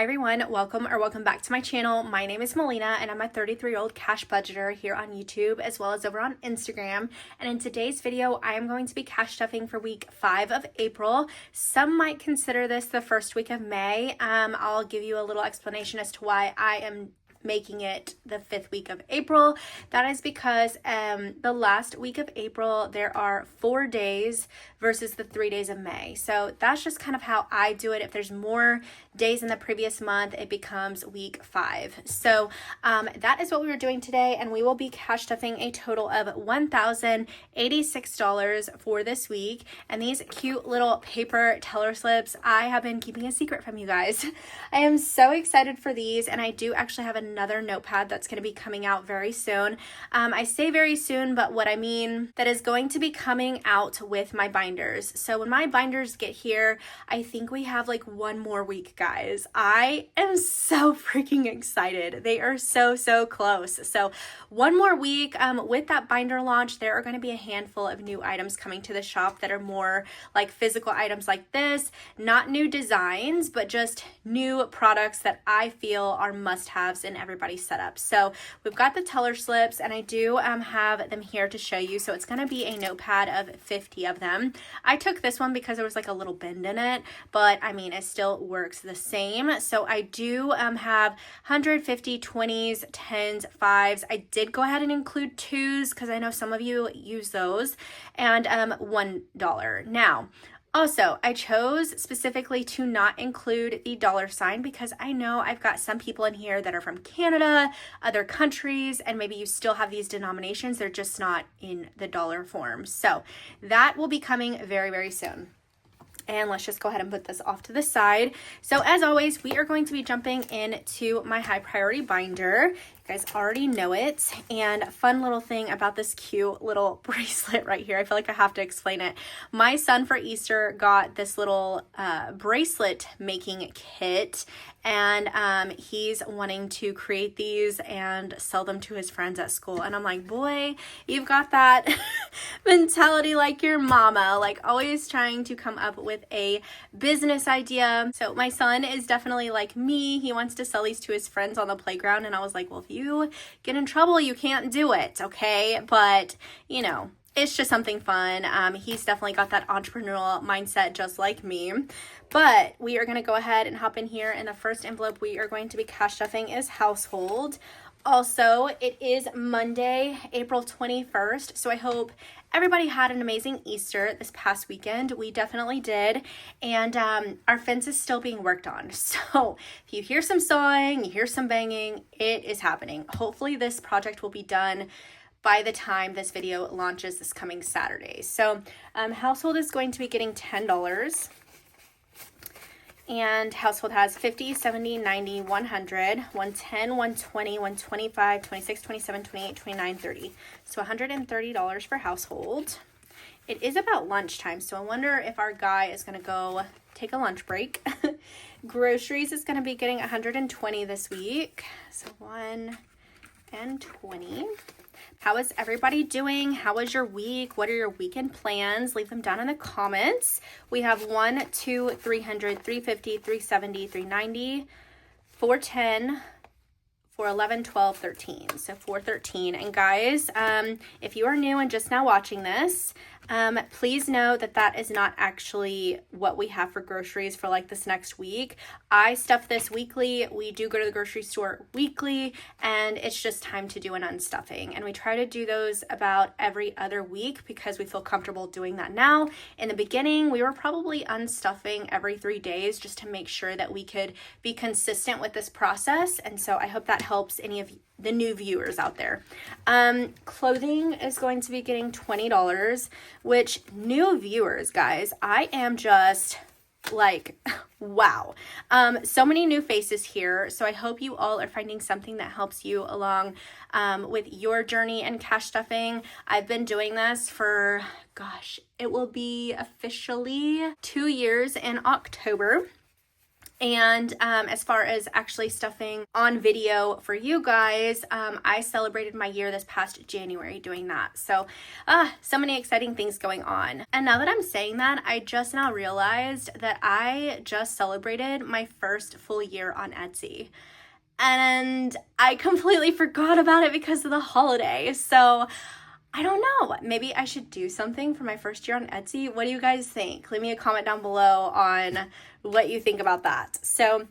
Hi everyone, welcome back to my channel. My name is Melina and I'm a 33-year-old cash budgeter here on YouTube as well as over on Instagram. And in today's video, I am going to be cash stuffing for week 5 of April. Some might consider this the first week of May. I'll give you a little explanation as to why I am making it the 5th week of April. That is because the last week of April there are 4 days versus the 3 days of May. So that's just kind of how I do it. If there's more days in the previous month, it becomes week 5. So that is what we were doing today, and we will be cash stuffing a total of $1,086 for this week. And these cute little paper teller slips, I have been keeping a secret from you guys. I am so excited for these, and I do actually have another notepad that's going to be coming out very soon. I say very soon, but what I mean that is going to be coming out with my binders. So when my binders get here, I think we have like one more week, guys. I am so freaking excited. They are so close. So one more week with that binder launch, there are going to be a handful of new items coming to the shop that are more like physical items like this, not new designs, but just new products that I feel are must-haves in everybody's setup. So we've got the teller slips, and I do have them here to show you. So it's going to be a notepad of 50 of them. I took this one because there was like a little bend in it, but I mean, it still works the same. So I do have 150, 20s, 10s, 5s. I did go ahead and include 2s because I know some of you use those, and $1. Now, also, I chose specifically to not include the dollar sign because I know I've got some people in here that are from Canada, other countries, and maybe you still have these denominations. They're just not in the dollar form. So that will be coming very soon. And let's just go ahead and put this off to the side. So as always, we are going to be jumping into my high priority binder. You guys already know it. And a fun little thing about this cute little bracelet right here, I feel like I have to explain it. My son for Easter got this little bracelet making kit, and he's wanting to create these and sell them to his friends at school. And I'm like, boy, you've got that mentality like your mama, like always trying to come up with a business idea. So my son is definitely like me. He wants to sell these to his friends on the playground, and I was like, well, if you get in trouble, you can't do it, okay? But you know, it's just something fun. He's definitely got that entrepreneurial mindset just like me. But we are going to go ahead and hop in here, and the first envelope we are going to be cash stuffing is household. Also, it is Monday, April 21st, so I hope everybody had an amazing Easter this past weekend. We definitely did, and our fence is still being worked on. So if you hear some sawing, you hear some banging, it is happening. Hopefully this project will be done by the time this video launches this coming Saturday. So household is going to be getting $10. And household has 50, 70, 90, 100, 110, 120, 125, 26, 27, 28, 29, 30. So $130 for household. It is about lunchtime, so I wonder if our guy is going to go take a lunch break. Groceries is going to be getting 120 this week. So 120. How is everybody doing? How was your week? What are your weekend plans? Leave them down in the comments. We have 1, 2, 300, 350, 370, 390, 410, 411, 12, 13. So 413. And guys, if you are new and just now watching this, please know that that is not actually what we have for groceries for like this next week. I stuff this weekly. We do go to the grocery store weekly, and it's just time to do an unstuffing. And we try to do those about every other week because we feel comfortable doing that now. In the beginning, we were probably unstuffing every 3 days just to make sure that we could be consistent with this process. And so I hope that helps any of the new viewers out there. Clothing is going to be getting $20, which new viewers, guys, I am just like, wow. So many new faces here. So I hope you all are finding something that helps you along with your journey and cash stuffing. I've been doing this for, gosh, it will be officially 2 years in October. And as far as actually stuffing on video for you guys, I celebrated my year this past January doing that. So many exciting things going on. And now that I'm saying that, I just now realized that I just celebrated my first full year on Etsy. And I completely forgot about it because of the holiday. So I don't know, maybe I should do something for my first year on Etsy. What do you guys think? Leave me a comment down below on what you think about that. So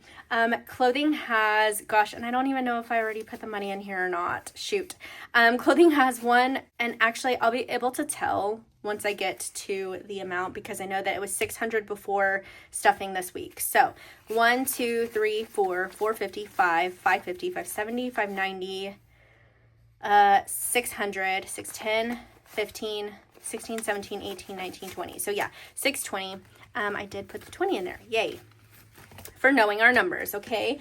clothing has, gosh, and I don't even know if I already put the money in here or not. Shoot. Clothing has one, and actually I'll be able to tell once I get to the amount because I know that it was $600 before stuffing this week. So 1, 2, 3, 4, 450, 550, 570, 590, 600, 610, 15, 16, 17, 18, 19, 20. So yeah, 620. I did put the 20 in there. Yay. For knowing our numbers, okay?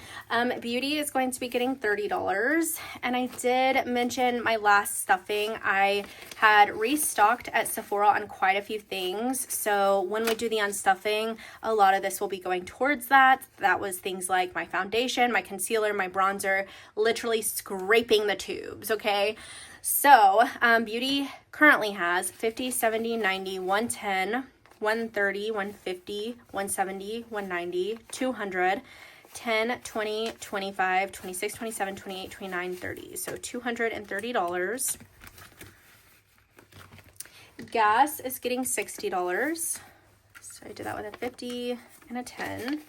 Beauty is going to be getting $30. And I did mention my last stuffing. I had restocked at Sephora on quite a few things. So when we do the unstuffing, a lot of this will be going towards that. That was things like my foundation, my concealer, my bronzer, literally scraping the tubes, okay? So Beauty currently has 50, 70, 90, 110, 130, 150, 170, 190, 200, 10, 20, 25, 26, 27, 28, 29, 30. So $230. Gas is getting $60. So I did that with a 50 and a 10.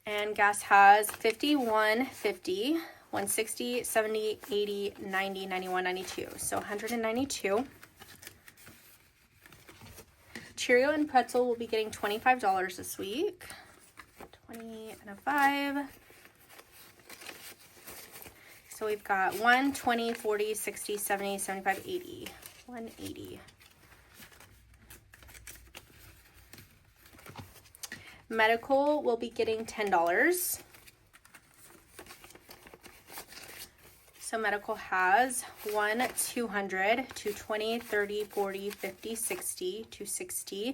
And gas has 51, 50, 160, 70, 80, 90, 91, 92. So 192. Cheerio and pretzel will be getting $25 this week. 20 and a 5. So we've got 1, 20, 40, 60, 70, 75, 80. 180. Medical will be getting $10. So medical has 1, 200, 220, 30, 40, 50, 60, 260,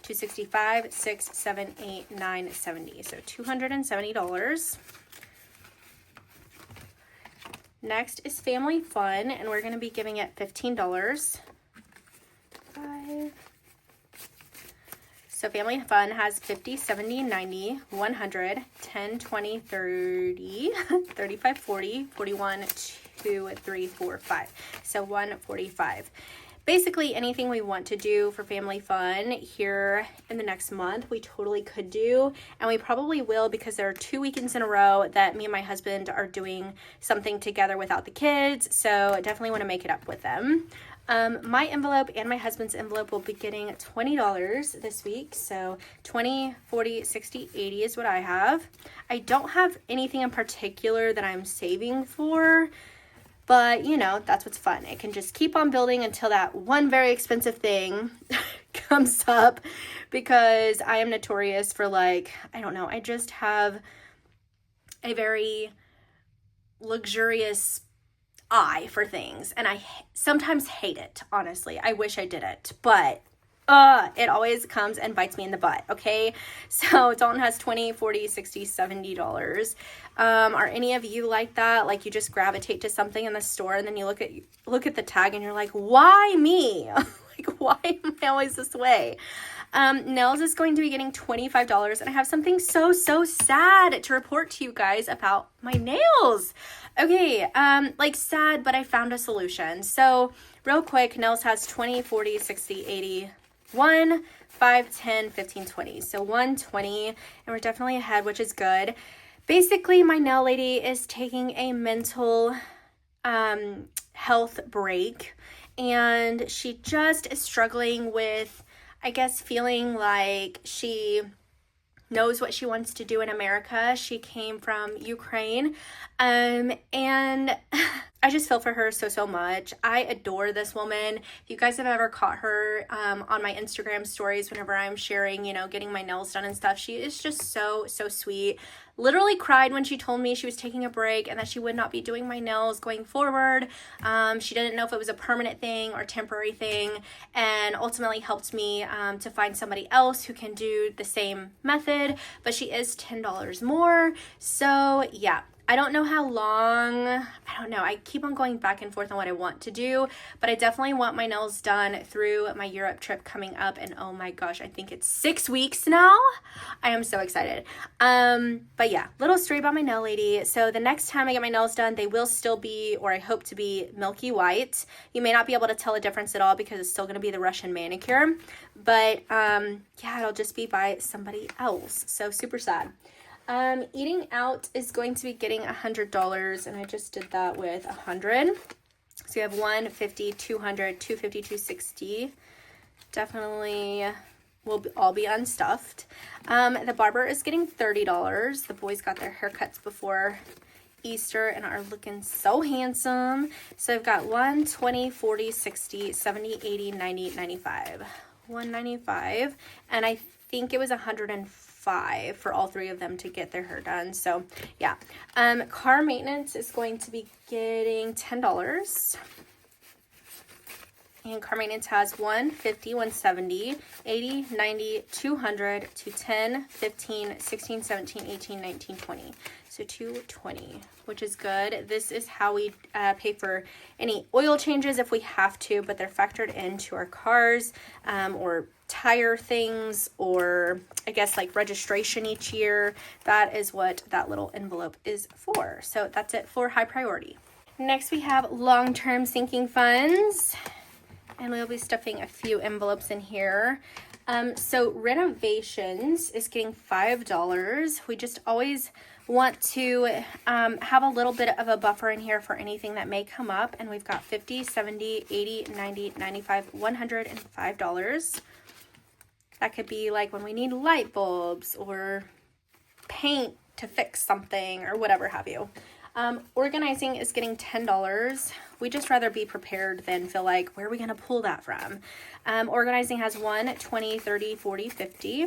265, 6, 7, 8, 9, 70. So $270. Next is family fun, and we're going to be giving it $15. 5. So family fun has 50, 70, 90, 100, 10, 20, 30, 35, 40, 41, 2, 3, 4, 5. So 145. Basically anything we want to do for family fun here in the next month, we totally could do, and we probably will because there are 2 weekends in a row that me and my husband are doing something together without the kids, so I definitely want to make it up with them. My envelope and my husband's envelope will be getting $20 this week. So 20, 40, 60, 80 is what I have. I don't have anything in particular that I'm saving for, but you know, that's what's fun. It can just keep on building until that one very expensive thing comes up, because I am notorious for, like, I don't know, I just have a very luxurious eye for things, and I sometimes hate it, honestly. I wish I didn't, but it always comes and bites me in the butt, okay? So Dalton has 20, 40, 60, $70. Are any of you like that? Like, you just gravitate to something in the store and then you look at the tag and you're like, why me? Like, why am I always this way? Nails is going to be getting $25, and I have something so sad to report to you guys about my nails. Okay, like sad, but I found a solution. So real quick, Nails has 20, 40, 60, 80, 1, 5, 10, 15, 20. So 120, and we're definitely ahead, which is good. Basically, my nail lady is taking a mental health break, and she just is struggling with, I guess, feeling like she knows what she wants to do in America. She came from Ukraine, and I just feel for her so much. I adore this woman. If you guys have ever caught her on my Instagram stories, whenever I'm sharing, you know, getting my nails done and stuff, she is just so sweet. Literally cried when she told me she was taking a break and that she would not be doing my nails going forward. She didn't know if it was a permanent thing or temporary thing, and ultimately helped me to find somebody else who can do the same method, but she is $10 more. So yeah, I don't know how long, I don't know. I keep on going back and forth on what I want to do, but I definitely want my nails done through my Europe trip coming up. And oh my gosh, I think it's 6 weeks now. I am so excited. But yeah, little story about my nail lady. So the next time I get my nails done, they will still be, or I hope to be, milky white. You may not be able to tell a difference at all because it's still going to be the Russian manicure, but yeah, it'll just be by somebody else. So super sad. Eating out is going to be getting $100, and I just did that with 100. So you have 150, 200, 250, 260. Definitely will all be unstuffed. The barber is getting $30. The boys got their haircuts before Easter and are looking so handsome. So I've got 1, 20, 40, 60, 70, 80, 90, 95. 195, and I think it was 105 for all three of them to get their hair done. So yeah, car maintenance is going to be getting $10, and car maintenance has 150, 170, 80, 90, 200, 210, 15, 16, 17, 18, 19, 20. So 220, which is good. This is how we pay for any oil changes if we have to, but they're factored into our cars, or tire things, or I guess like registration each year. That is what that little envelope is for. So that's it for high priority. Next we have long-term sinking funds, and we'll be stuffing a few envelopes in here. So renovations is getting $5. We just always want to have a little bit of a buffer in here for anything that may come up, and we've got 50, 70, 80, 90, 95, $105. That could be like when we need light bulbs or paint to fix something or whatever have you. Organizing is getting $10. We just rather be prepared than feel like, where are we going to pull that from? Organizing has 1, 20, 30, 40, 50.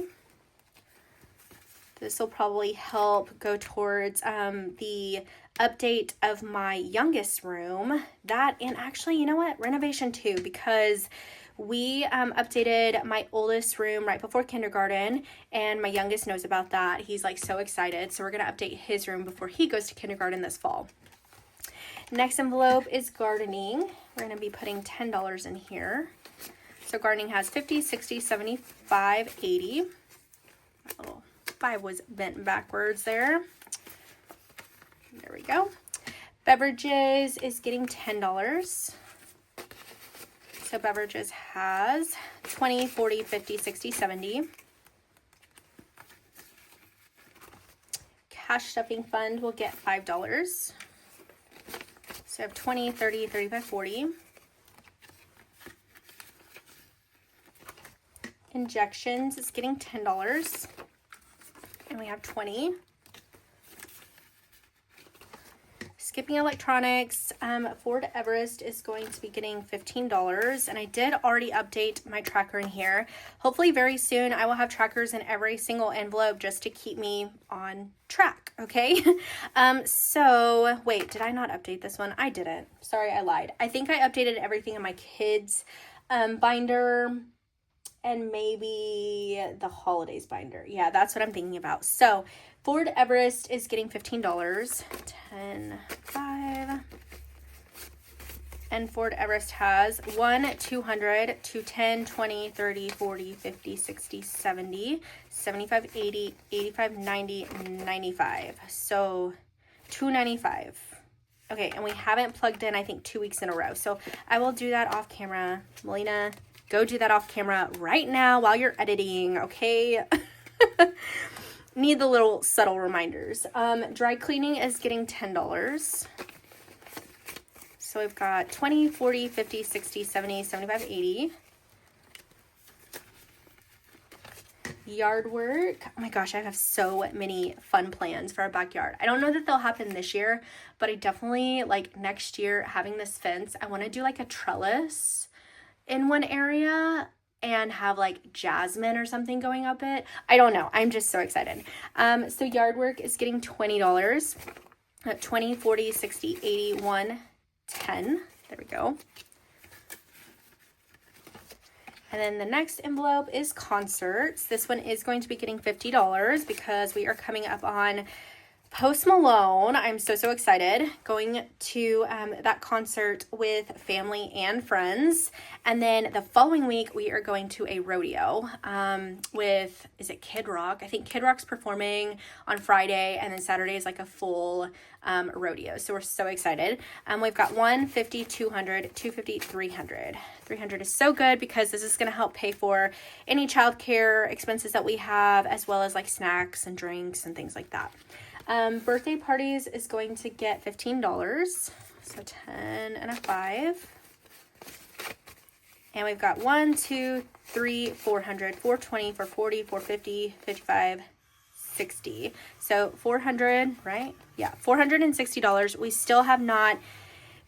This will probably help go towards the update of my youngest room. That, and actually, you know what? Renovation too, because we updated my oldest room right before kindergarten, and my youngest knows about that. He's like so excited. So we're going to update his room before he goes to kindergarten this fall. Next envelope is gardening. We're going to be putting $10 in here. So gardening has 50, 60, 75, 80. That little 5 was bent backwards there. There we go. Beverages is getting $10. So beverages has 20, 40, 50, 60, 70. Cash stuffing fund will get $5. So I have 20, 30, 35, 40. Injections is getting $10. And we have 20. Skipping electronics, Ford Everest is going to be getting $15, and I did already update my tracker in here. Hopefully very soon I will have trackers in every single envelope just to keep me on track, okay? So wait, did I not update this one? I didn't. Sorry, I lied. I think I updated everything in my kids binder, and maybe the holidays binder. Yeah, that's what I'm thinking about. So Ford Everest is getting $15, 10, 5. And Ford Everest has 1, 200, 210, 20, 30, 40, 50, 60, 70, 75, 80, 85, 90, 95. So $295. Okay, and we haven't plugged in, I think, 2 weeks in a row. So I will do that off camera. Melina, go do that off camera right now while you're editing, okay? Need the little subtle reminders. Dry cleaning is getting $10. So we've got 20, 40, 50, 60, 70, 75, 80. Yard work. Oh my gosh, I have so many fun plans for our backyard. I don't know that they'll happen this year, but I definitely, like, next year, having this fence, I want to do like a trellis in one area and have like jasmine or something going up it. I don't know. I'm just so excited. So yard work is getting $20. 20, 40, 60, 80, 1, 10. There we go. And then the next envelope is concerts. This one is going to be getting $50 because we are coming up on Post Malone. I'm so excited. Going to that concert with family and friends. And then the following week, we are going to a rodeo with, is it Kid Rock? I think Kid Rock's performing on Friday, and then Saturday is like a full rodeo. So we're so excited. We've got 150, 200, 250, 300. 300 is so good because this is going to help pay for any childcare expenses that we have, as well as like snacks and drinks and things like that. Birthday parties is going to get $15. So 10 and a 5. And we've got 1, 2, 3, 400, 420, 440, 450, 55, 60. So 400, right? Yeah, $460. We still have not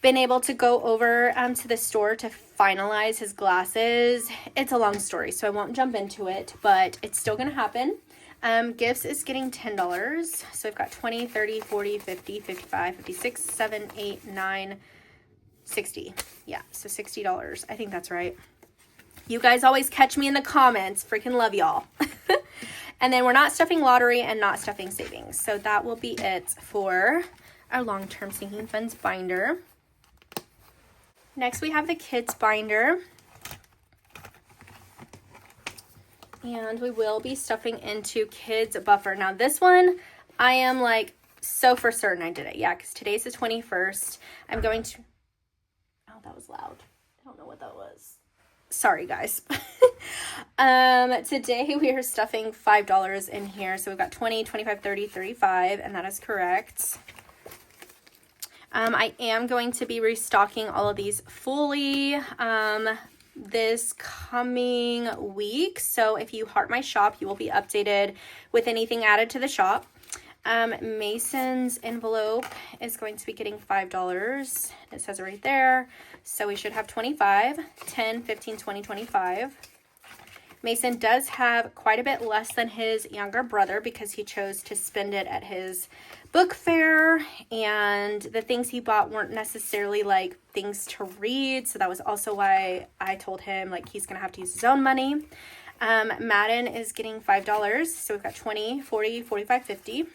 been able to go over to the store to finalize his glasses. It's a long story, so I won't jump into it, but it's still going to happen. Gifts is getting $10. So we've got 20, 30, 40, 50, 55, 56, 7, 8, 9, 60. Yeah, so $60. I think that's right. You guys always catch me in the comments. Freaking love y'all. And then we're not stuffing lottery and not stuffing savings. So that will be it for our long-term sinking funds binder. Next, we have the kids binder. And we will be stuffing into kids buffer. Now this one, I am like so for certain I did it. Yeah, because today's the 21st. I'm going to, oh, that was loud. I don't know what that was. Sorry, guys. Today we are stuffing $5 in here. So we've got 20, 25, 30, 35, and that is correct. I am going to be restocking all of these fully this coming week. So if you heart my shop, you will be updated with anything added to the shop. Mason's envelope is going to be getting $5. It says it right there. So we should have 25, 10, 15, 20, 25. Mason does have quite a bit less than his younger brother because he chose to spend it at his book fair, and the things he bought weren't necessarily like things to read. So that was also why I told him like he's going to have to use his own money. Madden is getting $5. So we've got 20, 40, 45, 50.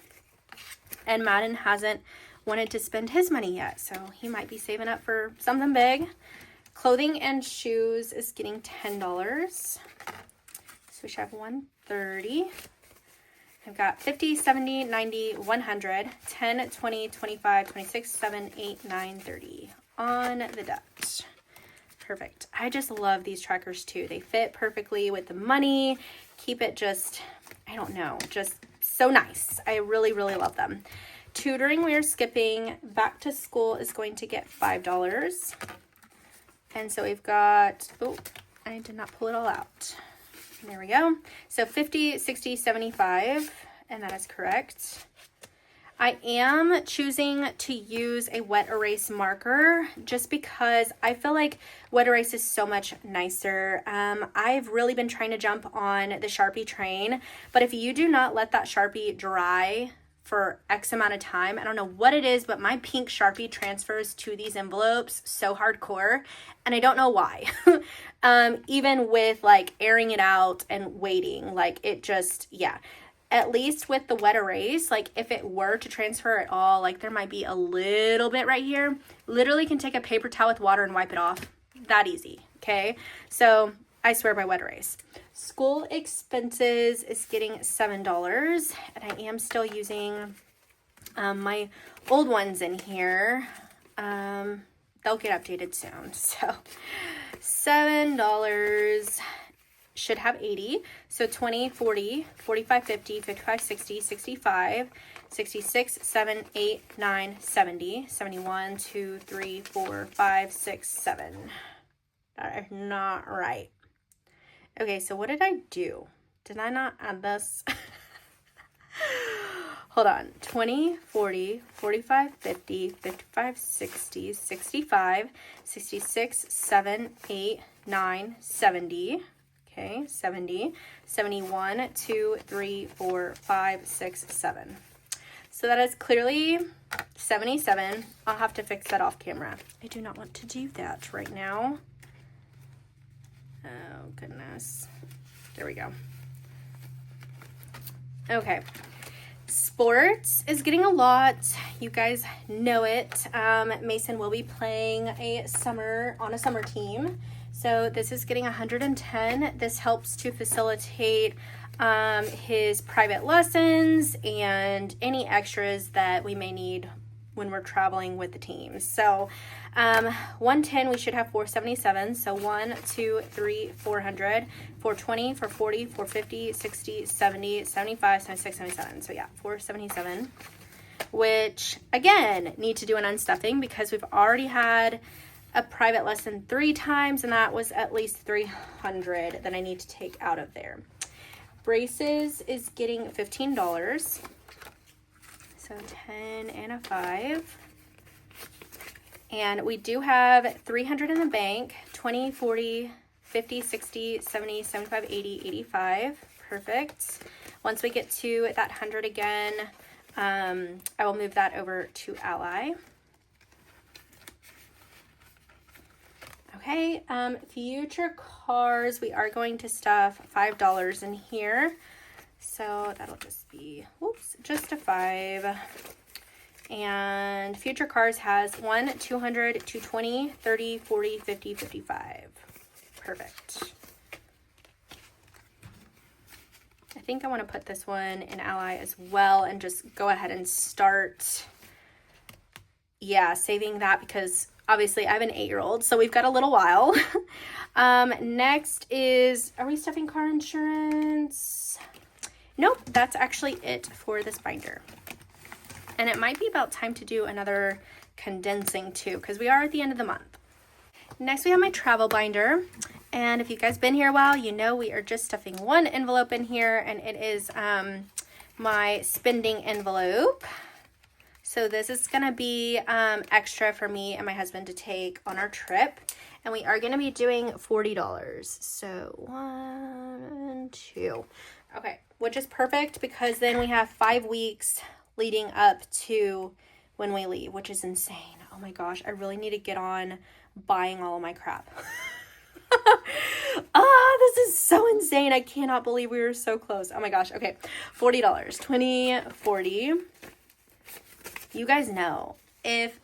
And Madden hasn't wanted to spend his money yet, so he might be saving up for something big. Clothing and shoes is getting $10. So we should have 130. I've got 50, 70, 90, 100, 10, 20, 25, 26, 7, 8, 9, 30 on the dot. Perfect. I just love these trackers too. They fit perfectly with the money. Keep it just, I don't know, just so nice. I really love them. Tutoring, we are skipping. Back to school is going to get $5. And so we've got, oh, I did not pull it all out. There we go. So 50, 60, 75, and that is correct. I am choosing to use a wet erase marker just because I feel like wet erase is so much nicer. I've really been trying to jump on the Sharpie train, but if you do not let that Sharpie dry for X amount of time, I don't know what it is, but my pink Sharpie transfers to these envelopes so hardcore, and I don't know why. Even with like airing it out and waiting, like it just, yeah. At least with the wet erase, like if it were to transfer at all, like there might be a little bit right here, literally can take a paper towel with water and wipe it off. That easy, okay? So I swear by wet erase. School expenses is getting $7, and I am still using my old ones in here. They'll get updated soon. So $7 should have 80. So 20, 40, 45, 50, 55, 60, 65, 66, 7, 8, 9, 70, 71, 2, 3, 4, 5, 6, 7. That is not right. Okay, so what did I do? Did I not add this? Hold on. 20, 40, 45, 50, 55, 60, 65, 66, 7, 8, 9, 70. Okay, 70, 71, 2, 3, 4, 5, 6, 7. So that is clearly 77. I'll have to fix that off camera. I do not want to do that right now. Oh, goodness. There we go. Okay. Sports is getting a lot. You guys know it. Mason will be playing on a summer team. So this is getting 110. This helps to facilitate his private lessons and any extras that we may need when we're traveling with the team. So 110, we should have 477. So 1, 2, 3, 400, 420, 440, 450, 60, 70, 75, 76, 77. So yeah, 477, which again, need to do an unstuffing because we've already had a private lesson 3 times, and that was at least 300 that I need to take out of there. Braces is getting $15. So 10 and a 5. And we do have 300 in the bank, 20, 40, 50, 60, 70, 75, 80, 85. Perfect. Once we get to that 100 again, I will move that over to Ally. Okay, future cars, we are going to stuff $5 in here. So that'll just be, just a 5. And future cars has 1, 200, 220, 30, 40, 50, 55. Perfect. I think I want to put this one in Ally as well and just go ahead and start, saving that because obviously I have an 8-year-old, so we've got a little while. Next is, are we stuffing car insurance? Nope, that's actually it for this binder. And it might be about time to do another condensing too, because we are at the end of the month. Next, we have my travel binder. And if you guys been here a while, you know we are just stuffing one envelope in here, and it is my spending envelope. So this is going to be extra for me and my husband to take on our trip. And we are going to be doing $40. So 1, 2. Okay, which is perfect because then we have 5 weeks leading up to when we leave, which is insane. Oh my gosh, I really need to get on buying all of my crap. This is so insane. I cannot believe we were so close. Oh my gosh. Okay, $40. 20, 40. You guys know, if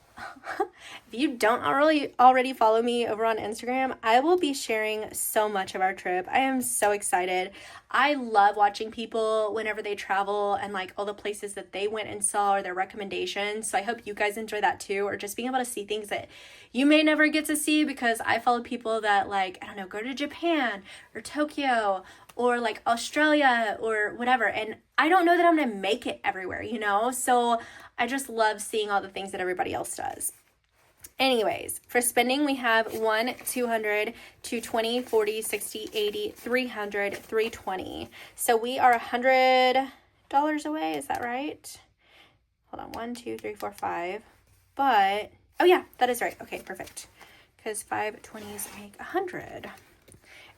you don't already follow me over on Instagram, I will be sharing so much of our trip. I am so excited. I love watching people whenever they travel and like all the places that they went and saw or their recommendations. So I hope you guys enjoy that too, or just being able to see things that you may never get to see because I follow people that like, I don't know, go to Japan or Tokyo or like Australia or whatever. And I don't know that I'm going to make it everywhere, you know? So I just love seeing all the things that everybody else does. Anyways, for spending, we have 1, 200, 220, 40, 60, 80, 300, 320. So we are $100 away. Is that right? Hold on. 1, 2, 3, 4, 5. But, oh yeah, that is right. Okay, perfect. Because 5 20s make 100.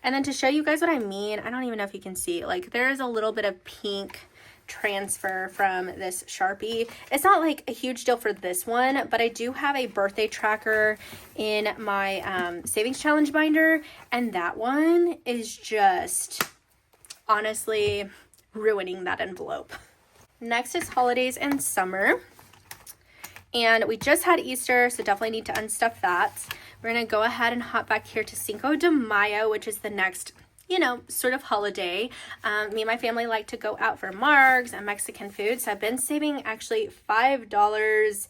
And then to show you guys what I mean, I don't even know if you can see, like there is a little bit of pink transfer from this Sharpie. It's not like a huge deal for this one, but I do have a birthday tracker in my savings challenge binder, and that one is just honestly ruining that envelope. Next is holidays and summer. And we just had Easter, so definitely need to unstuff that. We're going to go ahead and hop back here to Cinco de Mayo, which is the next, sort of holiday. Me and my family like to go out for margs and Mexican food. So I've been saving actually $5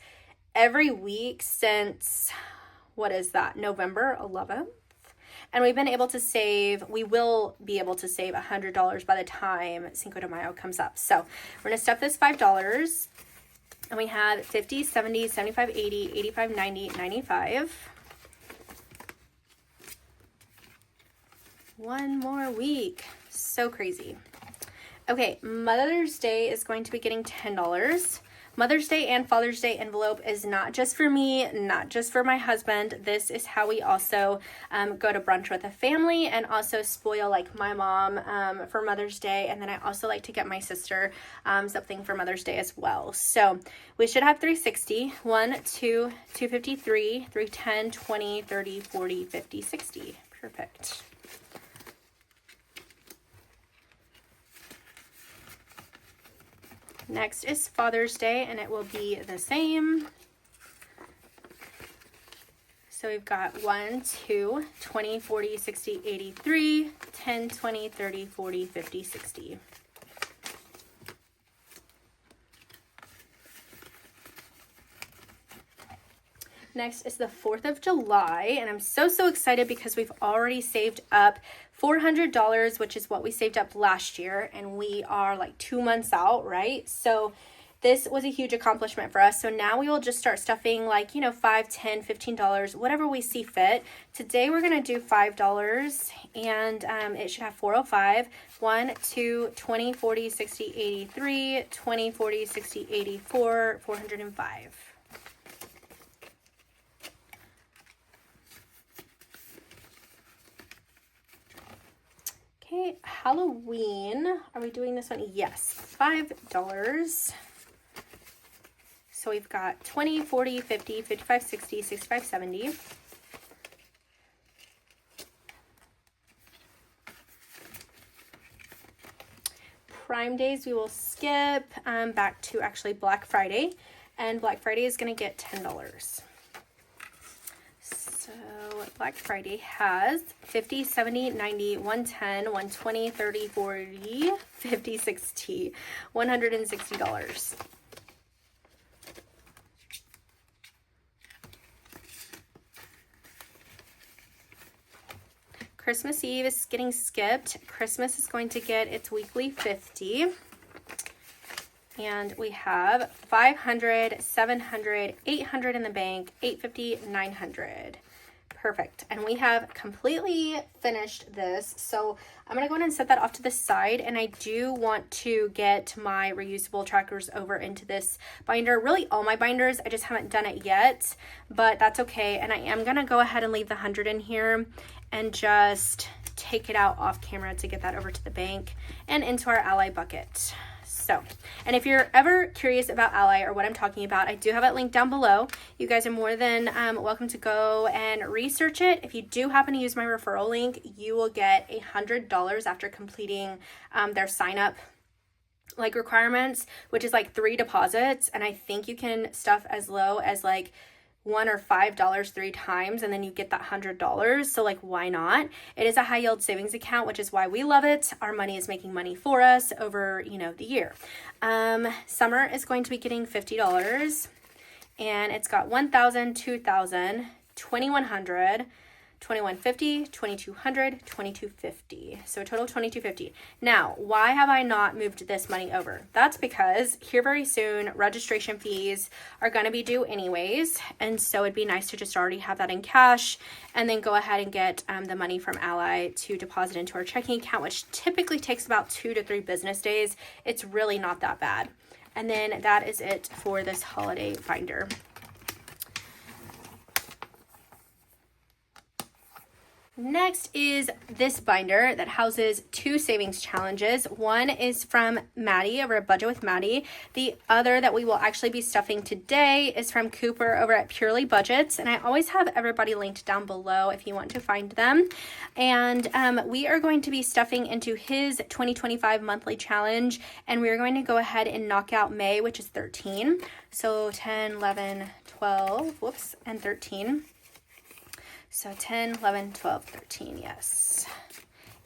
every week since, November 11th. And we will be able to save $100 by the time Cinco de Mayo comes up. So we're going to stuff this $5. And we have 50, 70, 75, 80, 85, 90, 95. One more week. So crazy. Okay, Mother's Day is going to be getting $10. Mother's Day and Father's Day envelope is not just for me, not just for my husband. This is how we also go to brunch with a family and also spoil like my mom for Mother's Day. And then I also like to get my sister something for Mother's Day as well. So we should have 360, 1, 2, 253, 310, 20, 30, 40, 50, 60. Perfect. Next is Father's Day, and it will be the same. So we've got 1, 2, 20, 40, 60, 83, 10, 20, 30, 40, 50, 60. Next is the 4th of July, and I'm so excited because we've already saved up $400, which is what we saved up last year, and we are like 2 months out, right? So this was a huge accomplishment for us. So now we will just start stuffing like, $5, $10, $15, whatever we see fit. Today we're going to do $5, and it should have 405, 1, 2, 20, 40, 60, 83, 20, 40, 60, 84, 405. Okay, Halloween. Are we doing this one? Yes, $5. So we've got 20, 40, 50, 55, 60, 65, 70. Prime days we will skip back to actually Black Friday. And Black Friday is going to get $10. So Black Friday has 50, 70, 90, 110, 120, 30, 40, 50, 60, $160. Christmas Eve is getting skipped. Christmas is going to get its weekly 50. And we have 500, 700, 800 in the bank, 850, 900. Perfect. And we have completely finished this. So I'm going to go ahead and set that off to the side. And I do want to get my reusable trackers over into this binder. Really all my binders. I just haven't done it yet, but that's okay. And I am going to go ahead and leave the 100 in here and just take it out off camera to get that over to the bank and into our Ally bucket. So, and if you're ever curious about Ally or what I'm talking about, I do have it linked down below. You guys are more than welcome to go and research it. If you do happen to use my referral link, you will get $100 after completing their sign up like requirements, which is like 3 deposits. And I think you can stuff as low as like $1 or $5 3 times, and then you get that $100. So like, why not? It is a high yield savings account, which is why we love it. Our money is making money for us over, the year. Summer is going to be getting $50, and it's got 1,000, 2,000, 2,100, 2,150, 2,200, 2,250. So a total of 2,250. Now, why have I not moved this money over? That's because here very soon, registration fees are going to be due anyways. And so it'd be nice to just already have that in cash and then go ahead and get the money from Ally to deposit into our checking account, which typically takes about 2 to 3 business days. It's really not that bad. And then that is it for this holiday binder. Next is this binder that houses 2 savings challenges. One is from Maddie over at Budget with Maddie. The other that we will actually be stuffing today is from Cooper over at Purely Budgets. And I always have everybody linked down below if you want to find them. And we are going to be stuffing into his 2025 monthly challenge. And we are going to go ahead and knock out May, which is 13. So 10, 11, 12, whoops, and 13. So 10, 11, 12, 13, yes.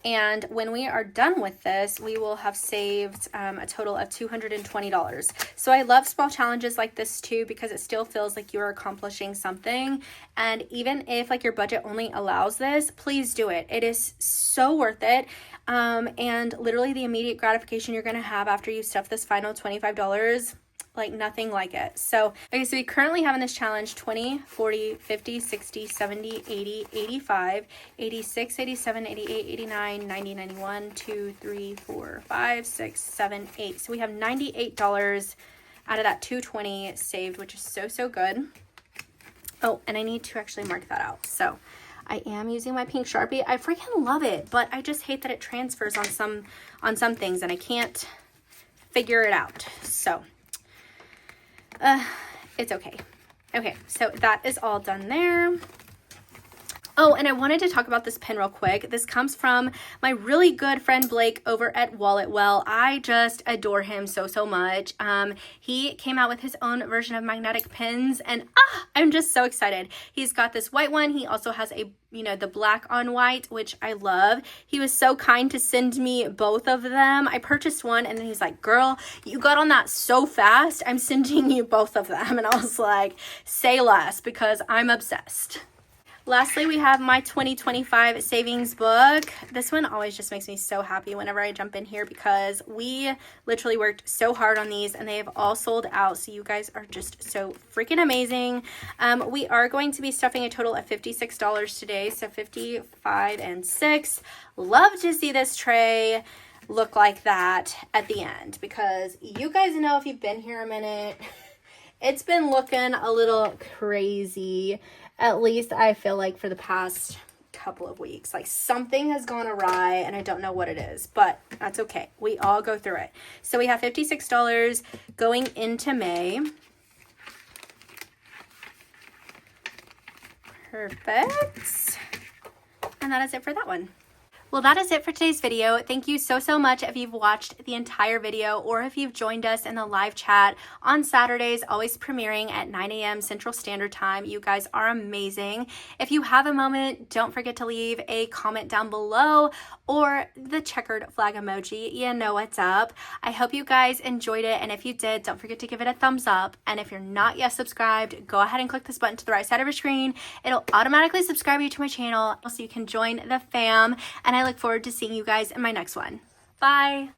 And when we are done with this, we will have saved a total of $220. So I love small challenges like this too, because it still feels like you're accomplishing something. And even if like your budget only allows this, please do it. It is so worth it. And literally the immediate gratification you're going to have after you stuff this final $25, like nothing like it. So, okay, so we currently have in this challenge 20, 40, 50, 60, 70, 80, 85, 86, 87, 88, 89, 90, 91, 2, 3, 4, 5, 6, 7, 8. So we have $98 out of that 220 saved, which is so good. Oh, and I need to actually mark that out. So I am using my pink Sharpie. I freaking love it, but I just hate that it transfers on some things and I can't figure it out. So it's okay. Okay, so that is all done there. Oh, and I wanted to talk about this pen real quick. This comes from my really good friend Blake over at Wallet Well. I just adore him so much. He came out with his own version of magnetic pens, and I'm just so excited. He's got this white one. He also has a, the black on white, which I love. He was so kind to send me both of them. I purchased one, and then he's like, girl, you got on that so fast. I'm sending you both of them. And I was like, say less, because I'm obsessed. Lastly, we have my 2025 savings book. This one always just makes me so happy whenever I jump in here because we literally worked so hard on these and they have all sold out. So you guys are just so freaking amazing. We are going to be stuffing a total of $56 today. So 55 and 6. Love to see this tray look like that at the end because you guys know if you've been here a minute, it's been looking a little crazy. At least I feel like for the past couple of weeks, like something has gone awry and I don't know what it is, but that's okay. We all go through it. So we have $56 going into May. Perfect. And that is it for that one. Well, that is it for today's video. Thank you so much if you've watched the entire video or if you've joined us in the live chat on Saturdays, always premiering at 9 a.m. Central Standard Time. You guys are amazing. If you have a moment, don't forget to leave a comment down below or the checkered flag emoji. You know what's up. I hope you guys enjoyed it. And if you did, don't forget to give it a thumbs up. And if you're not yet subscribed, go ahead and click this button to the right side of your screen. It'll automatically subscribe you to my channel so you can join the fam. And I look forward to seeing you guys in my next one. Bye.